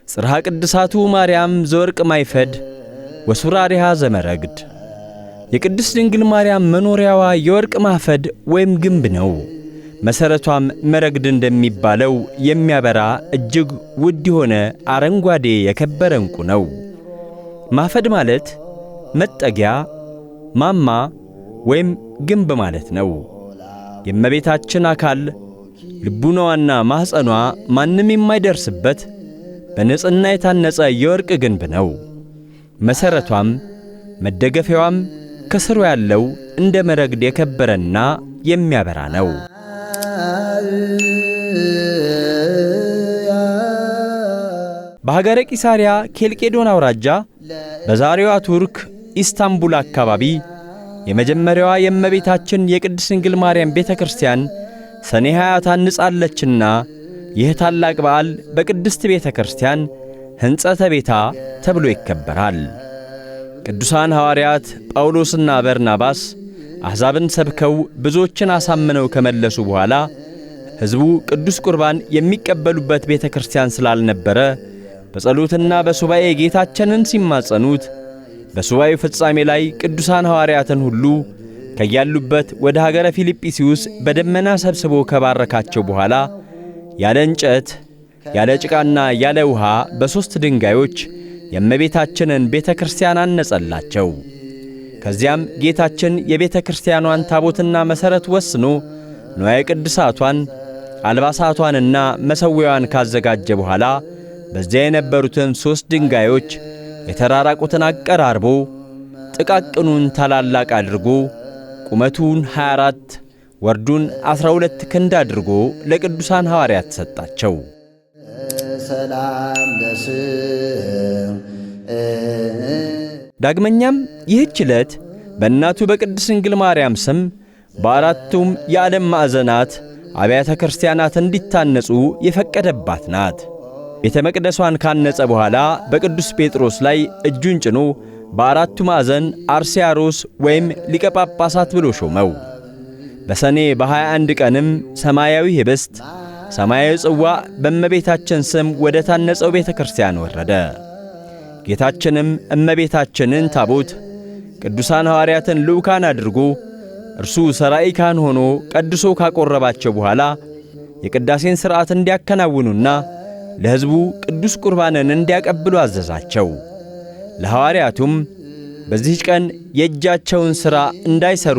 ጽርሐ ቅድሳቱ ማርያም ዘወርቅ ማይፈድ ወሱራሪሃ ዘመረግድ። የቅድስት ድንግል ማርያም መኖሪያዋ የወርቅ ማፈድ ወይም ግንብ ነው። መሠረቷም መረግድ እንደሚባለው የሚያበራ እጅግ ውድ የሆነ አረንጓዴ የከበረ ዕንቁ ነው። ማፈድ ማለት መጠጊያ፣ ማማ ወይም ግንብ ማለት ነው። የእመቤታችን አካል ልቡናዋና ማኅፀኗ ማንም የማይደርስበት በንጽሕና የታነጸ የወርቅ ግንብ ነው። መሠረቷም መደገፊያዋም ከስሩ ያለው እንደ መረግድ የከበረና የሚያበራ ነው። በሀገረ ቂሳርያ ኬልቄዶን አውራጃ በዛሬዋ ቱርክ ኢስታንቡል አካባቢ የመጀመሪያዋ የእመቤታችን የቅድስት ድንግል ማርያም ቤተ ክርስቲያን ሰኔ 20 ታንጻለችና ይህ ታላቅ በዓል በቅድስት ቤተ ክርስቲያን ሕንጸተ ቤታ ተብሎ ይከበራል። ቅዱሳን ሐዋርያት ጳውሎስና በርናባስ አሕዛብን ሰብከው ብዙዎችን አሳምነው ከመለሱ በኋላ ሕዝቡ ቅዱስ ቁርባን የሚቀበሉበት ቤተ ክርስቲያን ስላልነበረ በጸሎትና በሱባኤ ጌታችንን ሲማጸኑት በሱባኤው ፍጻሜ ላይ ቅዱሳን ሐዋርያትን ሁሉ ከያሉበት ወደ ሀገረ ፊልጵስዩስ በደመና ሰብስቦ ከባረካቸው በኋላ ያለ እንጨት፣ ያለ ጭቃና ያለ ውሃ በሦስት ድንጋዮች የእመቤታችንን ቤተ ክርስቲያን አነጸላቸው። ከዚያም ጌታችን የቤተ ክርስቲያኗን ታቦትና መሠረት ወስኖ ንዋየ ቅድሳቷን፣ አልባሳቷንና መሠዊያዋን ካዘጋጀ በኋላ በዚያ የነበሩትን 3 ድንጋዮች የተራራቁትን አቀራርቦ ጥቃቅኑን ታላላቅ አድርጎ ቁመቱን 24 ወርዱን 12 ክንድ አድርጎ ለቅዱሳን ሐዋርያት ሰጣቸው። ዳግመኛም ይህች ዕለት በእናቱ በቅድስት ድንግል ማርያም ስም በአራቱም የዓለም ማዕዘናት አብያተ ክርስቲያናት እንዲታነጹ የፈቀደባት ናት። ቤተ መቅደሷን ካነጸ በኋላ በቅዱስ ጴጥሮስ ላይ እጁን ጭኖ በአራቱ ማዕዘን አርሲያሮስ ወይም ሊቀ ጳጳሳት ብሎ ሾመው። በሰኔ በ21 ቀንም ሰማያዊ ኅብስት፣ ሰማያዊ ጽዋ በእመቤታችን ስም ወደ ታነጸው ቤተ ክርስቲያን ወረደ። ጌታችንም እመቤታችንን ታቦት ቅዱሳን ሐዋርያትን ልዑካን አድርጎ እርሱ ሰራይ ካህን ሆኖ ቀድሶ ካቆረባቸው በኋላ የቅዳሴን ሥርዓት እንዲያከናውኑና ለሕዝቡ ቅዱስ ቁርባንን እንዲያቀብሉ አዘዛቸው። ለሐዋርያቱም በዚህች ቀን የእጃቸውን ሥራ እንዳይሰሩ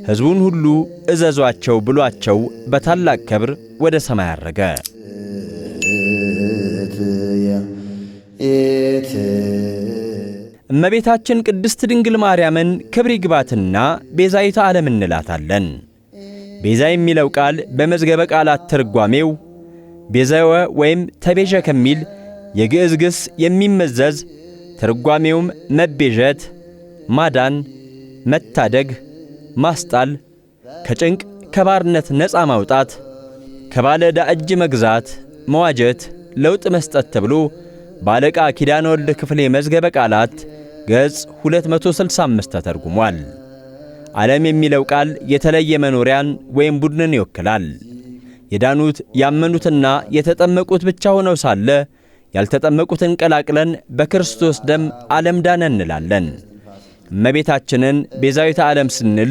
ሕዝቡን ሁሉ እዘዟቸው ብሏቸው በታላቅ ክብር ወደ ሰማይ አረገ። እመቤታችን ቅድስት ድንግል ማርያምን ክብር ይግባትና ቤዛይተ ዓለም እንላታለን። ቤዛ የሚለው ቃል በመዝገበ ቃላት ትርጓሜው ቤዘወ ወይም ተቤዠ ከሚል የግዕዝ ግስ የሚመዘዝ ትርጓሜውም መቤዠት፣ ማዳን፣ መታደግ፣ ማስጣል፣ ከጭንቅ ከባርነት ነፃ ማውጣት፣ ከባለ ዕዳ እጅ መግዛት፣ መዋጀት፣ ለውጥ መስጠት ተብሎ ባለቃ ኪዳነ ወልድ ክፍሌ መዝገበ ቃላት ገጽ 265 ተተርጉሟል። ዓለም የሚለው ቃል የተለየ መኖሪያን ወይም ቡድንን ይወክላል። የዳኑት ያመኑትና የተጠመቁት ብቻ ሆነው ሳለ ያልተጠመቁትን ቀላቅለን በክርስቶስ ደም ዓለም ዳነ እንላለን። እመቤታችንን ቤዛዊተ ዓለም ስንል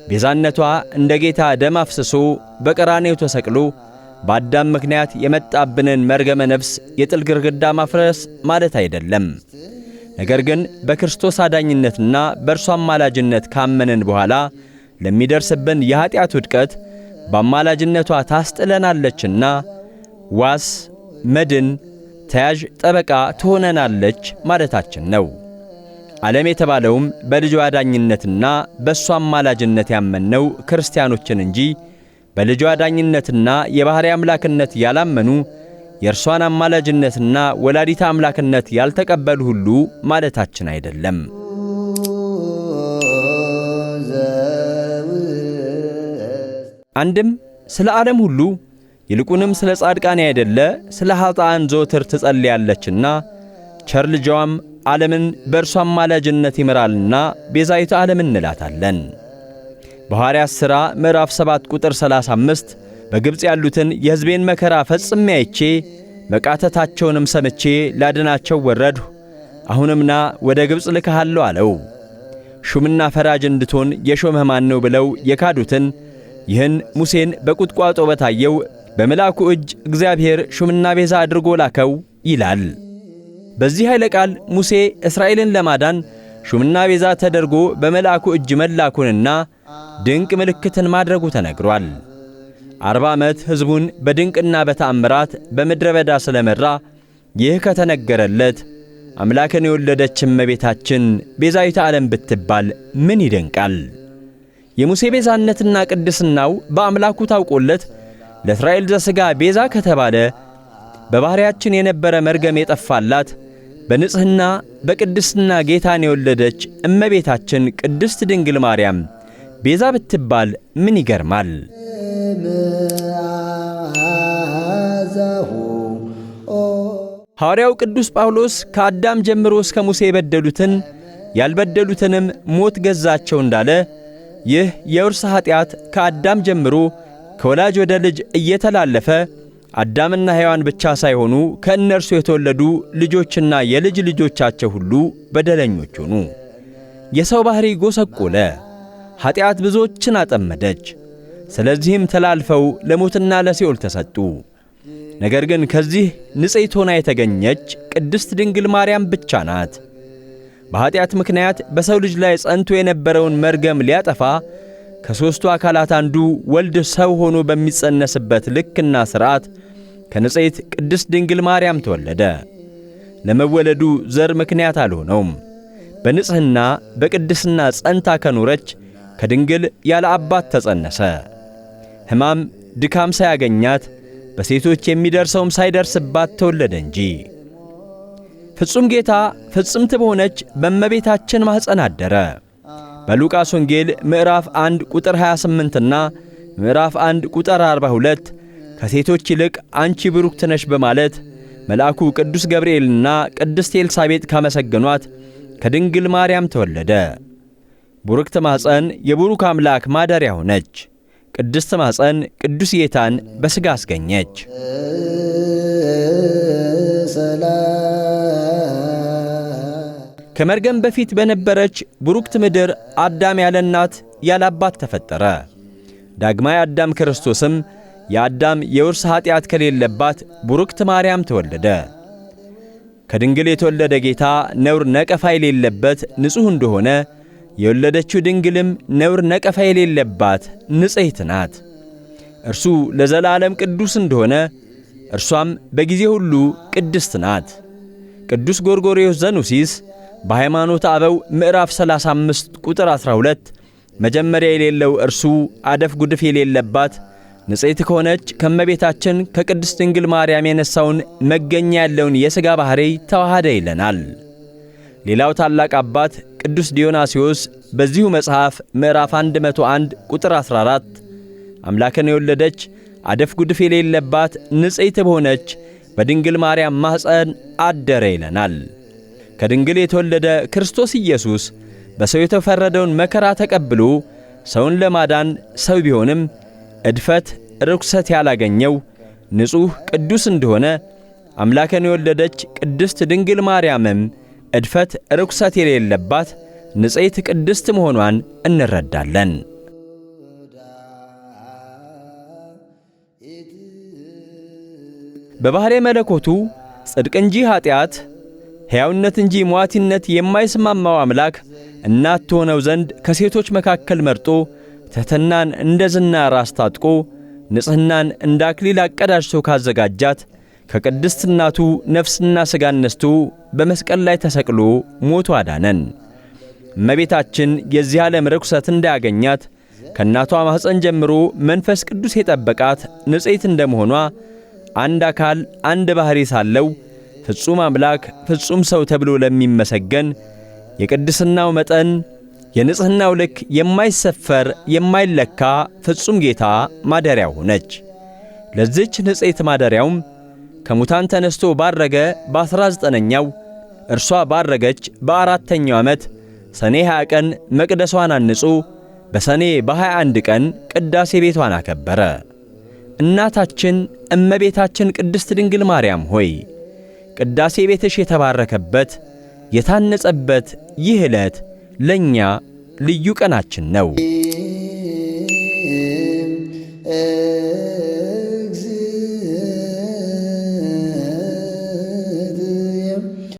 ቤዛነቷ እንደ ጌታ ደም አፍስሶ በቀራኔው ተሰቅሎ በአዳም ምክንያት የመጣብንን መርገመ ነፍስ የጥል ግርግዳ ማፍረስ ማለት አይደለም። ነገር ግን በክርስቶስ አዳኝነትና በእርሷ አማላጅነት ካመንን በኋላ ለሚደርስብን የኀጢአት ውድቀት በአማላጅነቷ ታስጥለናለችና ዋስ፣ መድን፣ ተያዥ ጠበቃ ትሆነናለች ማለታችን ነው። ዓለም የተባለውም በልጇ አዳኝነትና በእሷ አማላጅነት ያመንነው ክርስቲያኖችን እንጂ በልጇ አዳኝነትና የባሕርይ አምላክነት ያላመኑ የእርሷን አማላጅነትና ወላዲተ አምላክነት ያልተቀበሉ ሁሉ ማለታችን አይደለም። አንድም ስለ ዓለም ሁሉ ይልቁንም ስለ ጻድቃን ያይደለ ስለ ኃጥአን ዘወትር ትጸልያለችና ቸር ልጇም ዓለምን በእርሷ አማላጅነት ይመራልና ቤዛዊተ ዓለም እንላታለን። በሐዋርያት ሥራ ምዕራፍ 7 ቁጥር 35 በግብፅ ያሉትን የሕዝቤን መከራ ፈጽሜ አይቼ መቃተታቸውንም ሰምቼ ላድናቸው ወረድሁ፣ አሁንም ና ወደ ግብፅ ልክሃለሁ አለው። ሹምና ፈራጅ እንድትሆን የሾመህ ማን ነው ብለው የካዱትን ይህን ሙሴን በቁጥቋጦ በታየው በመልአኩ እጅ እግዚአብሔር ሹምና ቤዛ አድርጎ ላከው ይላል። በዚህ ኃይለ ቃል ሙሴ እስራኤልን ለማዳን ሹምና ቤዛ ተደርጎ በመልአኩ እጅ መላኩንና ድንቅ ምልክትን ማድረጉ ተነግሯል። 40 ዓመት ሕዝቡን በድንቅና በተአምራት በምድረ በዳ ስለመራ ይህ ከተነገረለት አምላክን የወለደች እመቤታችን ቤዛዊተ ዓለም ብትባል ምን ይደንቃል? የሙሴ ቤዛነትና ቅድስናው በአምላኩ ታውቆለት ለእስራኤል ዘሥጋ ቤዛ ከተባለ በባሕርያችን የነበረ መርገም የጠፋላት በንጽሕና በቅድስና ጌታን የወለደች እመቤታችን ቅድስት ድንግል ማርያም ቤዛ ብትባል ምን ይገርማል? ሐዋርያው ቅዱስ ጳውሎስ ከአዳም ጀምሮ እስከ ሙሴ የበደሉትን ያልበደሉትንም ሞት ገዛቸው እንዳለ ይህ የውርስ ኀጢአት ከአዳም ጀምሮ ከወላጅ ወደ ልጅ እየተላለፈ አዳምና ሔዋን ብቻ ሳይሆኑ ከእነርሱ የተወለዱ ልጆችና የልጅ ልጆቻቸው ሁሉ በደለኞች ሆኑ። የሰው ባሕሪ ጎሰቆለ፣ ኀጢአት ብዙዎችን አጠመደች። ስለዚህም ተላልፈው ለሞትና ለሲኦል ተሰጡ። ነገር ግን ከዚህ ንጽሕት ሆና የተገኘች ቅድስት ድንግል ማርያም ብቻ ናት። በኀጢአት ምክንያት በሰው ልጅ ላይ ጸንቶ የነበረውን መርገም ሊያጠፋ ከሦስቱ አካላት አንዱ ወልድ ሰው ሆኖ በሚጸነስበት ልክና ሥርዓት ከንጽሕት ቅድስት ድንግል ማርያም ተወለደ። ለመወለዱ ዘር ምክንያት አልሆነውም። በንጽሕና በቅድስና ጸንታ ከኖረች ከድንግል ያለ አባት ተጸነሰ። ሕማም ድካም ሳያገኛት በሴቶች የሚደርሰውም ሳይደርስባት ተወለደ እንጂ። ፍጹም ጌታ ፍጽምት በሆነች በእመቤታችን ማኅፀን አደረ። በሉቃስ ወንጌል ምዕራፍ 1 ቁጥር 28 እና ምዕራፍ 1 ቁጥር 42 ከሴቶች ይልቅ አንቺ ብሩክት ነሽ በማለት መልአኩ ቅዱስ ገብርኤልና ቅድስት ኤልሳቤጥ ካመሰገኗት ከድንግል ማርያም ተወለደ። ቡርክት ማኅፀን የቡሩክ አምላክ ማደሪያ ሆነች። ቅድስት ማኅፀን ቅዱስ ጌታን በሥጋ አስገኘች። ከመርገም በፊት በነበረች ቡሩክት ምድር አዳም ያለ እናት ያለ አባት ተፈጠረ። ዳግማዊ አዳም ክርስቶስም የአዳም የውርስ ኀጢአት ከሌለባት ቡሩክት ማርያም ተወለደ። ከድንግል የተወለደ ጌታ ነውር ነቀፋ የሌለበት ንጹሕ እንደሆነ የወለደችው ድንግልም ነውር ነቀፋ የሌለባት ንጽሕት ናት። እርሱ ለዘላለም ቅዱስ እንደሆነ እርሷም በጊዜ ሁሉ ቅድስት ናት። ቅዱስ ጎርጎርዮስ ዘኑሲስ በሃይማኖተ አበው ምዕራፍ 35 ቁጥር 12 መጀመሪያ የሌለው እርሱ አደፍ ጉድፍ የሌለባት ንጽሕት ከሆነች ከእመቤታችን ከቅድስት ድንግል ማርያም የነሳውን መገኛ ያለውን የሥጋ ባሕሪ ተዋሃደ ይለናል። ሌላው ታላቅ አባት ቅዱስ ዲዮናስዮስ በዚሁ መጽሐፍ ምዕራፍ 101 ቁጥር 14 አምላክን የወለደች አደፍ ጉድፍ የሌለባት ንጽሕት በሆነች በድንግል ማርያም ማኅፀን አደረ ይለናል። ከድንግል የተወለደ ክርስቶስ ኢየሱስ በሰው የተፈረደውን መከራ ተቀብሎ ሰውን ለማዳን ሰው ቢሆንም እድፈት ርኩሰት ያላገኘው ንጹሕ ቅዱስ እንደሆነ አምላክን የወለደች ቅድስት ድንግል ማርያምም እድፈት ርኩሰት የሌለባት ንጽሕት ቅድስት መሆኗን እንረዳለን። በባሕርየ መለኮቱ ጽድቅ እንጂ ኀጢአት፣ ሕያውነት እንጂ ሟቲነት የማይስማማው አምላክ እናት ትሆነው ዘንድ ከሴቶች መካከል መርጦ ትሕትናን እንደ ዝናር አስታጥቆ ንጽሕናን እንደ አክሊል አቀዳጅቶ ካዘጋጃት ከቅድስት እናቱ ነፍስና ሥጋን ነስቶ በመስቀል ላይ ተሰቅሎ ሞቶ አዳነን። እመቤታችን የዚህ ዓለም ርኩሰት እንዳያገኛት ከእናቷ ማኅፀን ጀምሮ መንፈስ ቅዱስ የጠበቃት ንጽሕት እንደመሆኗ አንድ አካል አንድ ባሕሪ ሳለው ፍጹም አምላክ ፍጹም ሰው ተብሎ ለሚመሰገን የቅድስናው መጠን የንጽሕናው ልክ የማይሰፈር የማይለካ ፍጹም ጌታ ማደሪያው ሆነች። ለዚች ንጽሕት ማደሪያውም ከሙታን ተነስቶ ባረገ በ19ኛው እርሷ ባረገች በ4ኛው ዓመት ሰኔ 20 ቀን መቅደሷን አንጹ፣ በሰኔ በ21 ቀን ቅዳሴ ቤቷን አከበረ። እናታችን እመቤታችን ቅድስት ድንግል ማርያም ሆይ ቅዳሴ ቤትሽ የተባረከበት የታነጸበት ይህ ዕለት ለእኛ ልዩ ቀናችን ነው።